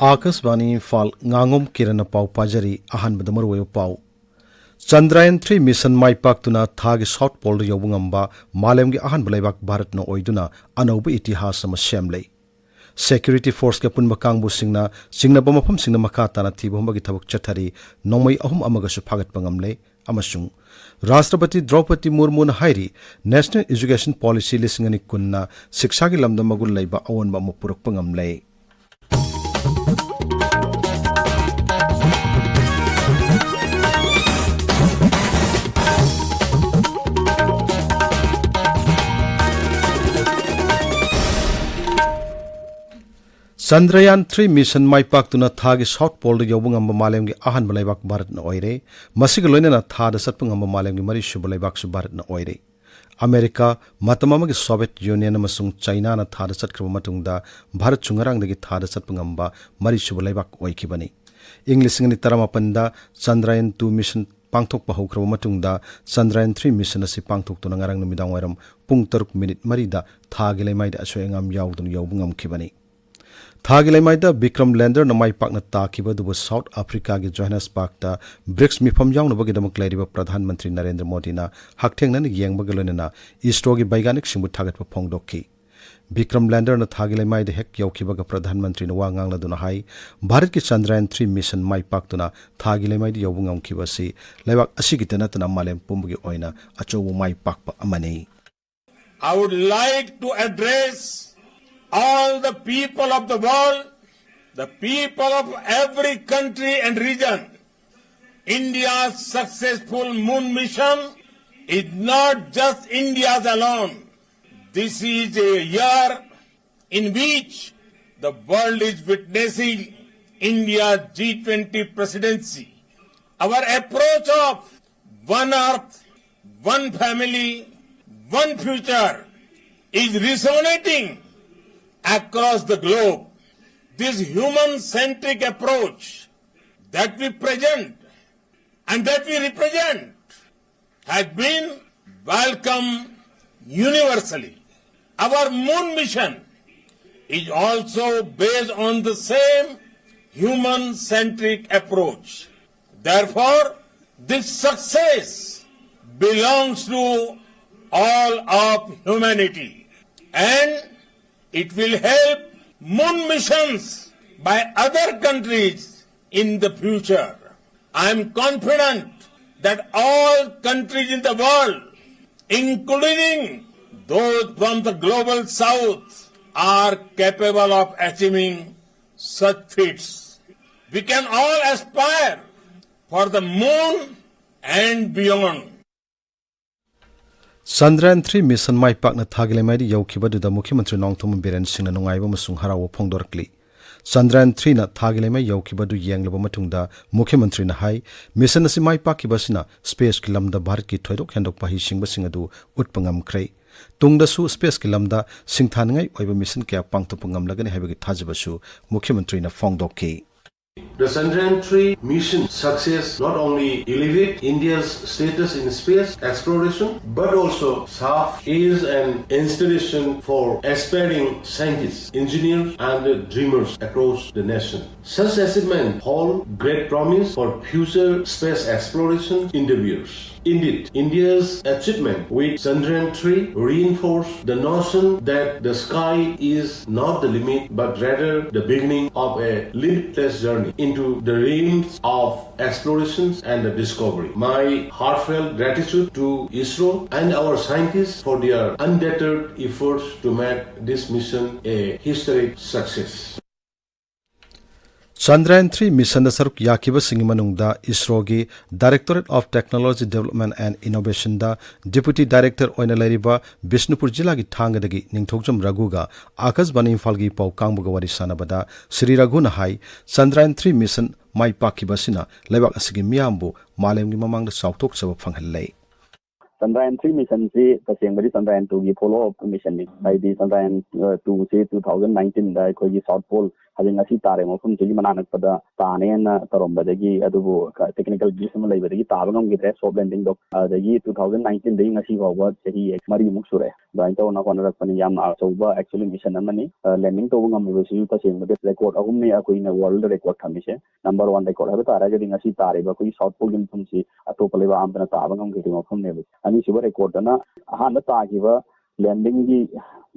Akashvani Imphal Ngangom Kiran pau pajari ahan badamar wayo pau Chandrayaan 3 mission mai paktuna thagi South Pole yobungamba malemgi ahan balaibak Bharat na oiduna anauba itihas ama semlei Security Force ka punba kangbu singna bamafam singna makata na thibu humbagi thabuk chathari nomai ahum amaga su phagat pangamle amasung Rashtrapati Draupadi Murmu na hairi National Education Policy lisingani kunna shiksha gi lamda magul laiba awanba mapurak pangamle Chandrayaan 3 mission mai paktuna thagi South Pole yobungamba malemgi ahan balaibak Bharat na oire masiga loinana thada satpungamba malemgi mari shuba laibak su Bharat na oire America matamamagi Soviet Union amasung China na thada satkraba matungda Bharat chungarangdagi thada satpungamba mari shuba laibak oikibani English ngani taramapanda Chandrayaan 2 mission pangthok pahokraba matungda Chandrayaan 3 mission asi pangthok tuna ngarang numidang wairam pung 3 minute marida thagi laimaida asoyangam yaudun yobungam kibani Thagi laimaida Vikram lander na mai pakna takiba duba South Africa gi Johannesburg ta BRICS mifam yaungna bagi damak lairiba Pradhan Mantri Narendra Modi na haktengna ni yengba galonena ISRO gi baiganik simbu thagat pa phongdokki Vikram lander na thagi laimaida hek yaukiba ga Pradhan Mantri na wangangla duna hai Bharat ki Chandrayaan 3 mission mai paktuna thagi laimaida yobungam kibasi laibak asigitana tana malem pumbugi oina achobu mai pakpa amani I would like to address all the people of the world, the people of every country and region. India's successful moon mission is not just India's alone. This is a year in which the world is witnessing India's G20 presidency. Our approach of one earth, one family, one future is resonating across the globe. This human-centric approach that we present and that we represent has been welcomed universally. Our moon mission is also based on the same human-centric approach. Therefore, this success belongs to all of humanity and it will help moon missions by other countries in the future. I am confident that all countries in the world, including those from the global south, are capable of achieving such feats. We can all aspire for the moon and beyond. Chandrayaan 3 mission mai pakna thagi laimaidi yaukiba duda Mukhyamantri Nongthom Biren Singna nungaiba masung harawa phongdorkli Chandrayaan 3 na thagi laimai yaukiba du yenglaba matungda Mukhyamantri na hai mission asi mai pakiba sina space ki lamda Bharat ki thoidok hendok pahi singba singadu utpangam khrei tungda su space ki lamda singthangai oiba mission kya pangthopangam lagani haibagi thajibasu Mukhyamantri na phongdokki The Chandrayaan 3 mission success not only elevate India's status in space exploration, but also serve as an inspiration for aspiring scientists, engineers, and dreamers across the nation. Such achievements hold great promise for future space exploration endeavors. Indeed, India's achievement with Chandrayaan 3 reinforced the notion that the sky is not the limit, but rather the beginning of a limitless journey into the realms of explorations and discovery. My heartfelt gratitude to ISRO and our scientists for their undeterred efforts to make this mission a historic success. Chandrayaan 3 mission da saruk yakiba singi manungda ISRO gi Directorate of Technology Development and Innovation da Deputy Director oina lairiba Bishnupur jila gi thangadagi ningthokjam Raghu ga Akashvani Imphal gi pau kangbuga wari sanabada Sri Raghu na hai Chandrayaan 3 mission mai pakiba sina laibak asigi miyambu malem gi mamang da sautok sabab phanghallai Chandrayaan 3 mission si tasengbadi Chandrayaan 2 gi follow up mission ni haidi Chandrayaan 2 si 2019 da koi gi South Pole having asi tare mofum ji mananak pada tane na tarombadagi adubu technical glitch ma leibadagi tabangam gi dress soft landing dok adagi 2019 dai ngasi bawa sehi mari muk sure da into na konarak pani yam achouba actually mission amani landing to ngam besi tasengbadi record ahum ni akoi na world record thamise number 1 record haba tara gi ngasi tare ba koi South Pole gi mum si atop leba amna tabangam gi mofum ne ani siba record na ahana tagiba landing gi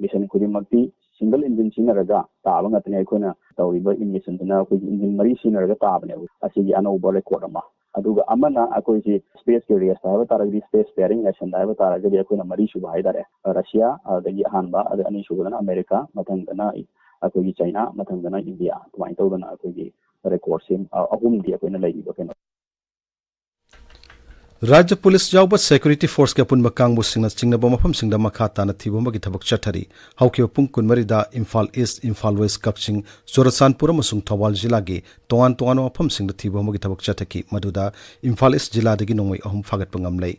mission kudimakti single engine sinaraga tabang atne aikoina tawriba mission na ko engine mari sinaraga tabane asigi anoba record ama aduga amana akoi si space carrier sa taragi space pairing mission da taragi aikoina mari shuba haidare Russia adagi hanba ani shubana America mathangana akoi China mathangana India twai tawdana akoi record sim ahum di akoina leiba keno राज्य police जाउब security force के पुन मकांगबु सिंगना चिंगना मफम सिंगदा मखा ताना थिबो मगी थबक चथरी हौके पुंग कुनमरिदा Imphal east Imphal waste Kakching जोरसानपुर अमसुंग Thoubal जिला के तोंगान तोंगान मफम सिंगदा थिबो मगी थबक चथकी मदुदा Imphal east जिला दगी नोंगै अहम फागत पंगम लै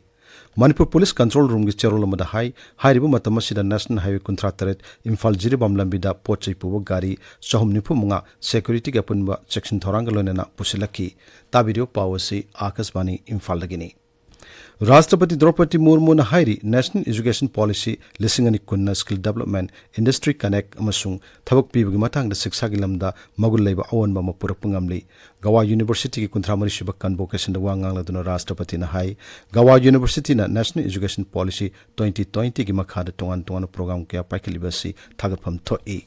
मणिपुर पुलिस कंट्रोल रूम की चेरोल मदा हाई हाइरिबु मतम सिदा नेशनल हाईवे कुंत्रा तरेट इम्फाल जिरिबम लंबिदा पोचै पुबो गाड़ी चहुम निफु मुंगा सेक्यूरिटी के पुनबा सेक्शन थोरांग लोनेना पुसिलकी ताबिरियो पावसी आकाशवाणी इम्फाल दगिनी राष्ट्रपति द्रौपदी मुर्मू ने हाइरी नेशनल एजुकेशन पॉलिसी लिसिंगनी कुन्ना स्किल डेवलपमेंट इंडस्ट्री कनेक्ट अमसुंग थबक पीबगी मतांग शिक्षा की लमदा मगुल लेबा अवनबा मपुरक पंगमली गवा यूनिवर्सिटी की कुंथ्रामरी शिबक कन्वोकेशन द वांगांगलादुना राष्ट्रपति ने हाई गवा यूनिवर्सिटी ना नेशनल एजुकेशन पॉलिसी 2020 की मखाद तोंगान तोंगान प्रोग्राम के पाइखलिबसी थागतफम थोई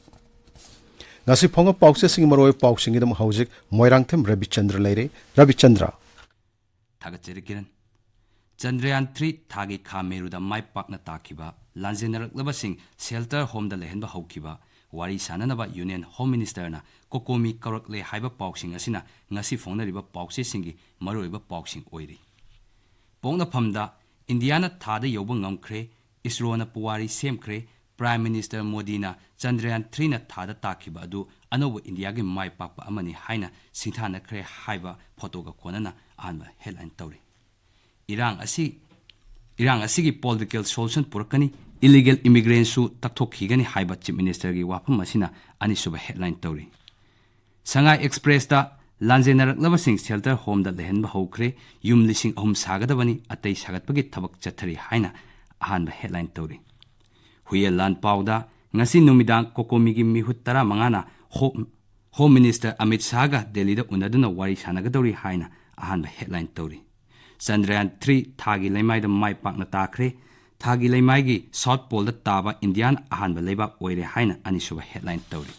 ngasi phonga pause sing maroi pausing idam hauzik Moirangthem Rabichandra leire Rabichandra थागतचेरी किरण चंद्रयान 3 थागी खा मेरुदा माइ पाकना ताकिबा लांजेनरकलबसिंग शेल्टर होम द लेहनबा हौकिबा वारी साननबा यूनियन होम मिनिस्टर ना कोकोमी करकले हाइबा पाउसिंग असिना ngasi फोंगनरिबा पाउसे सिंगी मरोइबा पाउसिंग ओइरी पोंगना फमदा इंडियाना थादा योबा ngamkhre इसरो ना पुवारी सेमख्रे प्राइम मिनिस्टर मोदी ना चंद्रयान 3 ना थादा ताकिबा अदु अनोब इंडिया गे माइ पाकपा अमनि हाइना सिंथाना खरे हाइबा फोटो गा कोनना आनबा हेडलाइन तौरी इरांग असी की पॉलिटिकल सोल्यूशन पुरकनी इलीगल इमिग्रेंट सु तकथोखिगनी हाइबा चीफ मिनिस्टर की वाफम मसिना अनिसुबा हेडलाइन तौरी संगाई एक्सप्रेस दा लांजेनरकलबसिंग शेल्टर होम दा लेहनबा हौख्रे युम लिसिंग अहुम सागदबनी अतै सागतपगी थबक चथरी हाइना अहानबा हेडलाइन तौरी हुये लान पाउदा ngasi नुमिदांग कोकोमी की मिहुत 15 ना होम मिनिस्टर अमित शाह गा दिल्ली दा उनदुना वारी सानगदौरी हाइना अहानबा हेडलाइन तौरी चंद्रयान 3 थागी लेमाइदा माइ पाकना ताख्रे थागी लेमाइगी साउथ पोल दा ताबा इंडियन अहानबा लेबाक ओइरे हाइना अनिसुबा हेडलाइन तौरी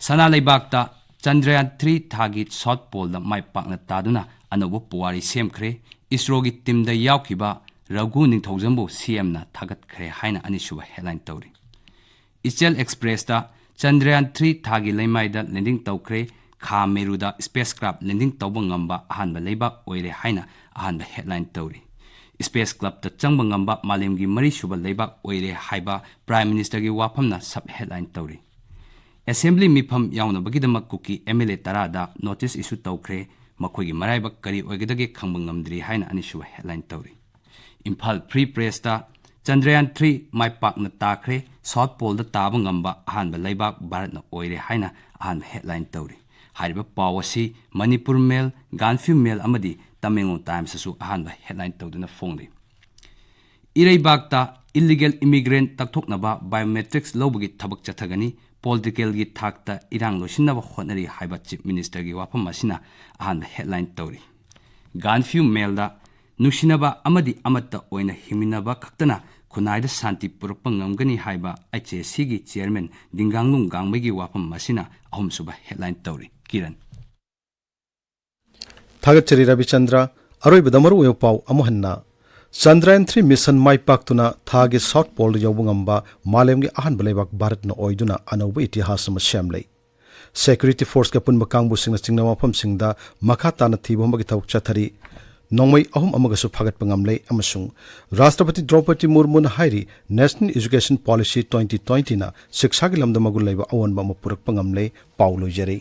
सना लेबाकता चंद्रयान 3 थागी साउथ पोल दा माइ पाकना तादुना अनोबो पुवारी सेमख्रे इसरो की टीम दा यावखिबा रघु निंथौजंबो सीएम ना थागतख्रे हाइना अनिसुबा हेडलाइन तौरी इचेल एक्सप्रेस दा चंद्रयान 3 थागी लेमाइदा लैंडिंग तौख्रे खा मेरुदा स्पेस क्राफ्ट लैंडिंग तौबा ngamba अहानबा लेबाक ओइरे हाइना अहानबा हेडलाइन तौरी स्पेस क्लब ता चंगबा ngamba मालेमगी मरी सुबा लेबाक ओइरे हाइबा प्राइम मिनिस्टर की वाफमना सब हेडलाइन तौरी असेंबली मिफम यावनबगीदमक कुकी एमएलए तरादा नोटिस इशू तौख्रे मखोगी मराइबक करी ओइगदगे खंबा ngamdri हाइना अनिसुबा हेडलाइन तौरी इम्फाल फ्री प्रेस ता चंद्रयान 3 माइ पाकना ताख्रे साउथ पोल दा ताबा ngamba अहानबा लेबाक भारतना ओइरे हाइना अहानबा हेडलाइन तौरी हारिबा पावसी मणिपुर मेल गांफी मेल अमदी तमेंगो टाइम्स सु अहानबा हेडलाइन तौदुना फोंगले इरेबाकता इलीगल इमिग्रेंट तकथोकनबा बायोमेट्रिक्स लौबगी थबक चथगनी पॉलिटिकल की थाकता इरांग लोसिनबा होनरी हाइबा चीफ मिनिस्टर की वाफम मसिना अहानबा हेडलाइन तौरी गांफी मेलदा नुसिनबा अमदी अमत्ता ओइना हिमिनबा खक्तना खुनाइदा शांति पुरपा ngamgani हाइबा एचएसी की चेयरमैन दिंगांगलुंग गांगबगी वाफम मसिना अहमसुबा हेडलाइन तौरी किरण थागतचेरी रविचंद्र अरोइबदमरु वेव पाउ अमहन्ना चंद्रयान 3 मिशन माइ पाक्तुना थागे साउथ पोल यौबंगamba मालेमगे अहानबा लेबाक भारतना ओइदुना अनौबा इतिहास अमा सेमलै सेक्यूरिटी फोर्स के पुनबा कांगबु सिंगना चिंगना मफम सिंगदा मखा ताना थिबोमगे थौक चथरी नोंमै अहुम अमगसु फागतपा ngamlei अमसुंग राष्ट्रपति द्रौपदी मुर्मू ने हाइरी नेशनल एजुकेशन पॉलिसी 2020 ना शिक्षा की लमदा मगुल लेबा अवनबा मपुरकपा ngamlei पाउ लोइजरे